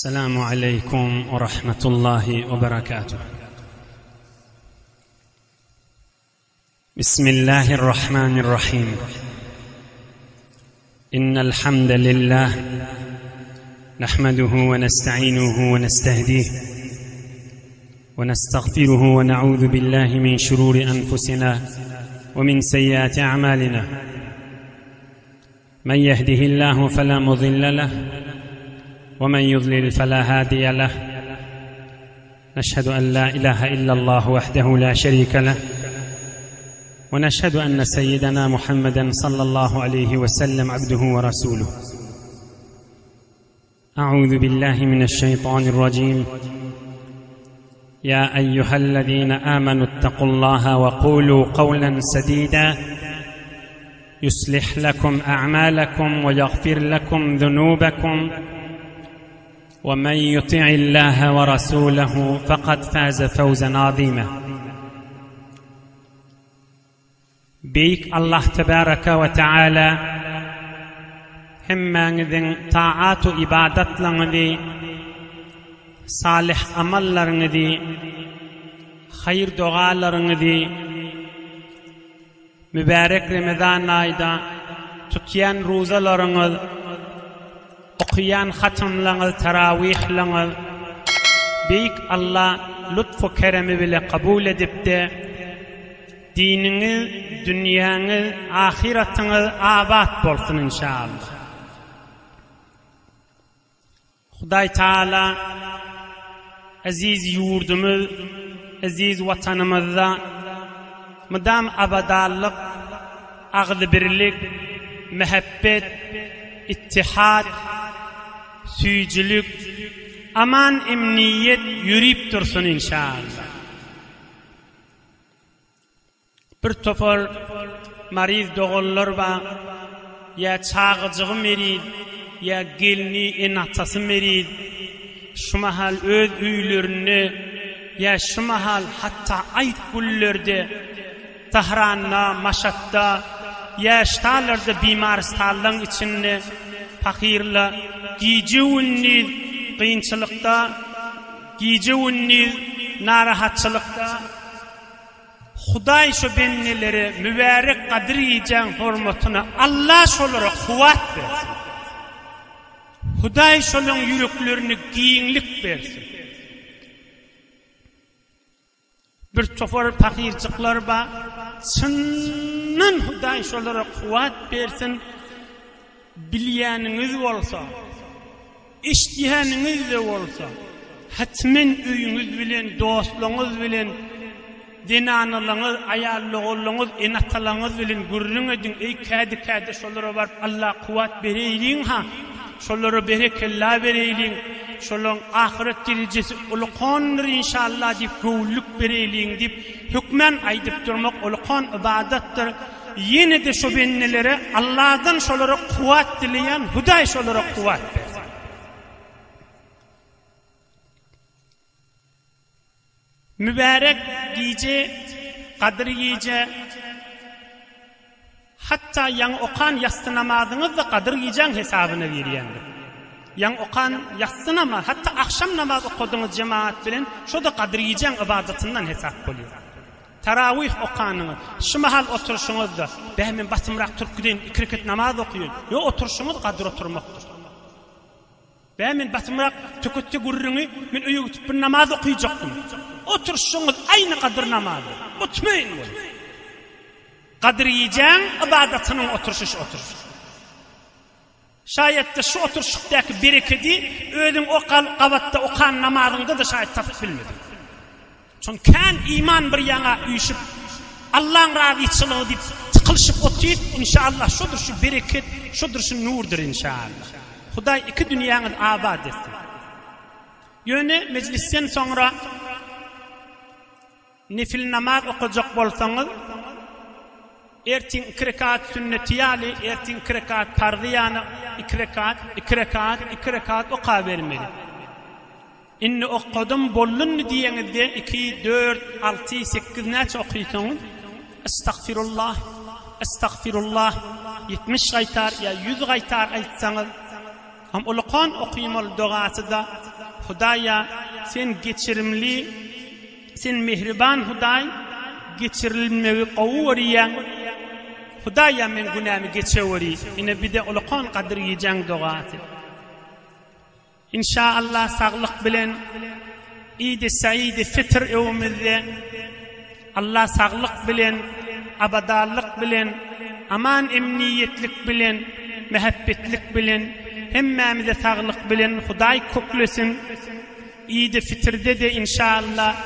السلام عليكم ورحمة الله وبركاته. بسم الله الرحمن الرحيم. إن الحمد لله نحمده ونستعينه ونستهديه ونستغفره ونعوذ بالله من شرور أنفسنا ومن سيئات أعمالنا. من يهده الله فلا مضل له ومن يضلل فلا هادي له. نشهد أن لا إله إلا الله وحده لا شريك له، ونشهد أن سيدنا محمدا صلى الله عليه وسلم عبده ورسوله. أعوذ بالله من الشيطان الرجيم. يا أيها الذين آمنوا اتقوا الله وقولوا قولا سديدا يصلح لكم أعمالكم ويغفر لكم ذنوبكم، ومن يطع الله ورسوله فقد فاز فوزا عظيما. بيك الله تبارك وتعالى همّن طاعات إبادت لنذي صالح عمل لنذي خير دعاء لنذي mübarek Ramazan ayda tutyan rozalarınız, okuyan hatımlarınız, teravihleriniz büyük Allah lütfu keremi bile kabul edip de dininiz, dünyanız, ahiretiniz abat bolsun inşallah. Huday Teala aziz yurdumuz, aziz vatanımızda müdam abadallık, ağdı birlik, mehabbet, ittihad, süyücülük, aman emniyet yürüyüp dursun inşallah. Bir topar mariz doğullar var, ya çağıcığı merid, ya gelini enatası merid, şu mahal öz üylerini, ya şu mahal hatta ayt güllerde, Tahran'da, Maşat'ta, yaştalarda bimaristalığın içinde fakirle, giyce unni kıyınçılıkta, giyce unni narahatçılıkta, Huday şu benneleri mübarek kadir yiyeceğin hürmetine Allah şolara kuvvet versin. Huday şolun yüreklerini giyinlik versin. Bir tofar fakircikler var, sınnan Huday şolara kuvvet versin. Bilyanınız olsa, iştihanınız da olsa, hatmen öyünüz bilen, dostluğunuz bilen, dinanılığınız, ayarlığınız, enatalığınız bilen gürrün edin. Ey kâdi şolara var, Allah kuvvet vereylin ha, şolara berekellah vereylin, şolun ahiret derecesi uluqandır inşallah deyip gövlük vereylin deyip hükmen aydıp durmak uluqan ibadettir. Yine de şu bennelere Allah'dan şolara kuvvet dileyen Huday şolara kuvvet versin. Mübarek giyce, kadir giyce, hatta yan okan yastı namazınız da kadir giyeceğin hesabını veriyendir. Yan okan yastı namaz, hatta akşam namaz okudunuz cemaat bilen, şu da kadir giyeceğin ibadetinden hesap koyuyor. Teravih okanınız, şu mahal oturuşunuzda, behimin batımrak Türk'den 2 rekat namaz okuyun. Yo oturuşunuz kadir oturmaktır. Behimin batımrak tükütte gurrunu, min uyutup bir namaz okuyacaktım. Oturuşunuz aynı kadir namazı. Mutmain olun. Kadir yiyeceğin ibadetinin oturuşu. Şayet de şu oturuşuktaki bereketi, ödün o kavatta okan namazında da şayet tafik bilmedi. Çünkü iman bir yana uyuşup Allah'ın razıçılığı deyip tıkılışıp oturup inşallah şudur şu bereket, şudur şu nurdur inşallah. Huday iki dünyanın abad etsin. Yöne meclisten sonra nefil namaz okuyacak bolsanız ertin 2 rekat sünnetiyali, ertin 2 rekat pardiyana, 2 rekat oka vermeli. İnni okudum bollun diyenizde 2, 4, 6, 8 neç okuysanız estağfirullah 70 gaytar ya 100 gaytar aytsanız Ham uluqan okuymalı duası da Hudaya sen geçirimli, sen mehriban Huday, geçirilmeyi qawuriyan. Hudaya men günahımı geçeveri. Yine bir de ulaqan qadir yiyeceğin duası. İnşallah sağlık bilen, İydi Said-i Fitr evimizde Allah sağlık bilen, abadallık bilen, aman emniyetlik bilen, mehabbetlik bilen, hemmemize sağlık bilen Huday koklesin. İydi Fitr'de de inşallah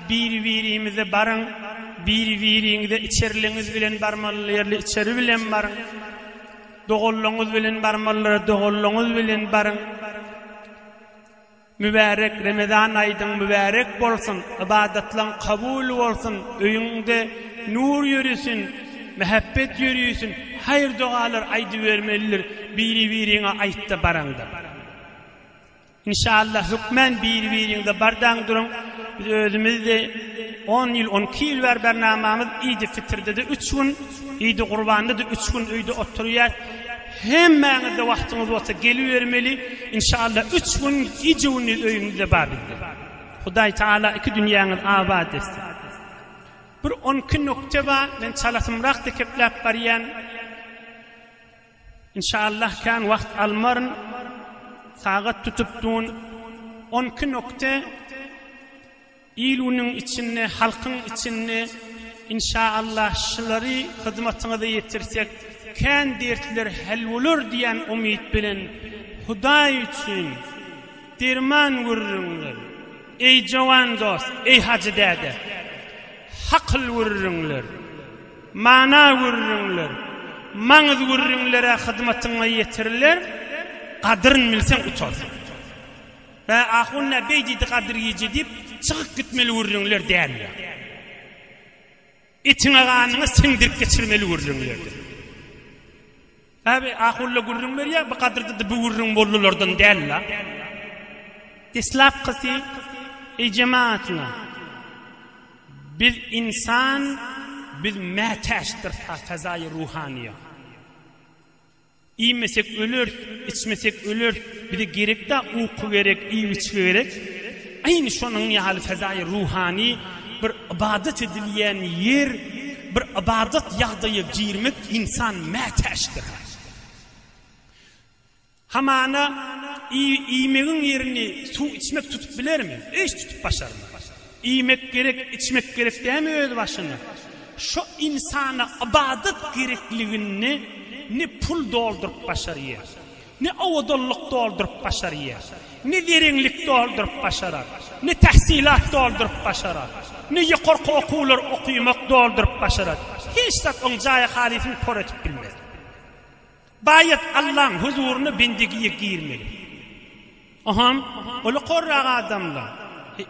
bir-birimize barın, bir-birinize içerliğiniz bilen barmallarla içeri bilen barın, doğulluğunuz bilen barmallara doğulluğunuz bilen barın. Mübarek Ramazan ayının mübarek bolsun, ibadetlerin kabul olsun, öyünde nur yürüsün, mehabbet yürüsün, hayır dualar aydı vermelidir, biri-birine aytta baranda. İnşallah hükmen biri-birine bardan durun. Biz özümüzde 10 yıl, 12 yıl var bernamamız, İydi Fitr'de de 3 gün, İydi Kurban'da da 3 gün öyde oturuyor. Hemmeniz de vaktiniz olsa gelivermeli. İnşallah 3 gün icunuz öyünüzde babildir. Huday Teala iki dünyanız abad etsin. Bir 12 nokta var. Ben çalışımrak da keplap bariyen. İnşallah kan vakt almarın saat tutuptuğun 12 nokta ilunun içine, halkın içine inşallah şıları hizmetine de yetirsek kan dertler hal olur diyen umut bilen Huday için derman vururlar. Ey cavan dost, ey hacı dede, hakıl vururlar, mana vururlar, manız vururlara hizmetine yetirirler, kadrın bilsen uçarsın. Ve ahunna beydidi kadr yici deyip çıkıp gitmeli vururlar derler. İtine kanını sindirip geçirmeli vururlar. Abi ahulla gurrun ya bu kadırda da bu gurrun bollulardan değil la. İslam kısı ey cemaatına biz insan biz meteştir fazayı ruhaniye. İyimesek ölür, içmesek ölür. Bir de gerek de uyku gerek, iyi içki gerek. Aynı şunun yahali fazayı ruhani bir ibadet edilen yer, bir ibadet yağdayı girmek insan meteştir. Hamana iğmeğin yerini su içmek tutup bilir mi? Hiç tutup başar mı? İğmek gerek, içmek gerek değil mi öyle başına? Şu insana ibadet gerekliğini ne pul doldurup başarıyor, ne avudalluk doldurup başarıyor, ne derinlik doldurup başarar, ne tahsilat doldurup başarar, ne yukarı okullar okuymak doldurup başarar. Hiç de onca halifini kor etip bilmez. Bayat Allah'ın huzurunu bendigiye girmeli. Aham, öyle korrağı adamlar.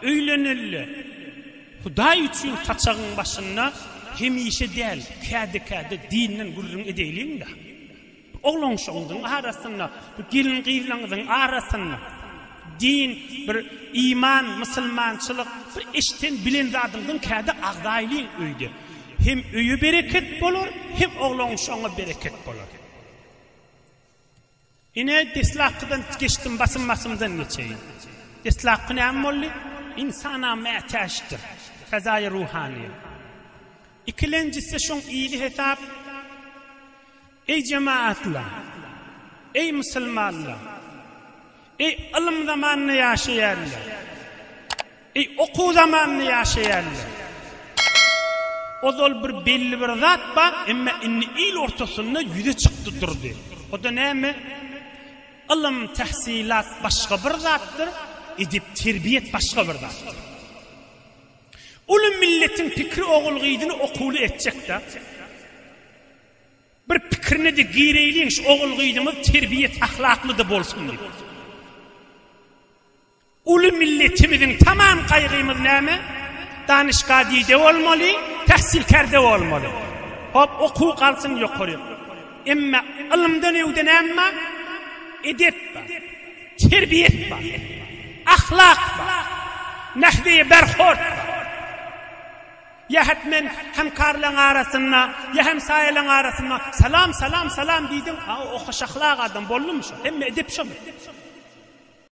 Öylenirler. Huday için kaçağın başına hemişe değil, kâde dinin gurrun edeyliyim de. Oğlun şoğudun arasında, gelin kıyılanızın arasında, din, bir iman, musulmançılık, bir işten bilen zadından kâde ağdayliğin öyde. Hem öyü bereket olur, hem oğlun şoğuna bereket olur. Yine deslakıdan geçtim basınmasımdan geçeyim. Deslakı ne amolli? İnsana me'teştir. Fazayı ruhaniye. İkilencisi şun iyili hesap. Ey cemaatla, ey Müslümanlar, ey ilim zamanını yaşayanlar, ey oku zamanını yaşayanlar. O da bir belli bir zat var, ama inni il ortasında yüze çıktı durdu. O da ne mi? İlim tahsilat başka bir zattır, edip terbiyet başka bir zattır. Ulum milletin fikri oğul gıydını okulu edecek de, bir fikrine de gireyliyin şu oğul gıydımız terbiyet ahlaklı da bolsun diye. Ulum milletimizin tamam kaygımız ne mi? Danışkadide olmalı, tahsilkerde olmalı. Hop oku kalsın yukarı. Ama ilimden evden ama edep var, terbiyet var, ahlak var, nehdiye berhort var. Ya hatmen hemkarlığın arasında, ya hemsayelerinin arasında salam dedim. O hoş ahlak adam bollu mu şu? Hem edep şu mu?